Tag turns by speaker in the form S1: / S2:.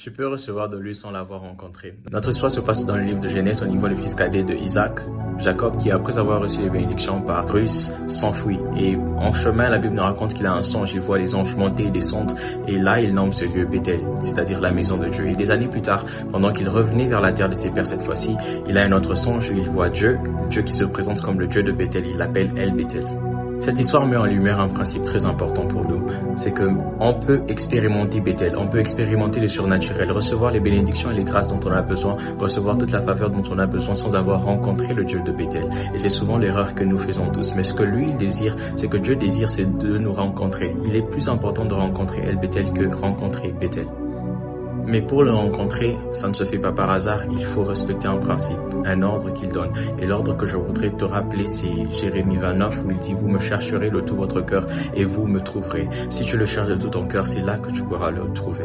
S1: Tu peux recevoir de lui sans l'avoir rencontré. Notre histoire se passe dans le livre de Genèse. On y voit le fils cadet de Isaac, Jacob, qui après avoir reçu les bénédictions par Ruth, s'enfuit. Et en chemin, la Bible nous raconte qu'il a un songe. Il voit les anges monter et descendre. Et là, il nomme ce lieu Bethel, c'est-à-dire la maison de Dieu. Et des années plus tard, pendant qu'il revenait vers la terre de ses pères cette fois-ci, il a un autre songe où il voit Dieu qui se présente comme le Dieu de Bethel. Il l'appelle El Bethel. Cette histoire met en lumière un principe très important pour nous, c'est que on peut expérimenter Bethel, on peut expérimenter le surnaturel, recevoir les bénédictions et les grâces dont on a besoin, recevoir toute la faveur dont on a besoin sans avoir rencontré le Dieu de Bethel. Et c'est souvent l'erreur que nous faisons tous. Mais ce que lui, il désire, c'est que Dieu désire, c'est de nous rencontrer. Il est plus important de rencontrer El Bethel que rencontrer Bethel. Mais pour le rencontrer, ça ne se fait pas par hasard, il faut respecter un principe, un ordre qu'il donne. Et l'ordre que je voudrais te rappeler, c'est Jérémie 29 où il dit « Vous me chercherez de tout votre cœur et vous me trouverez. Si tu le cherches de tout ton cœur, c'est là que tu pourras le trouver. »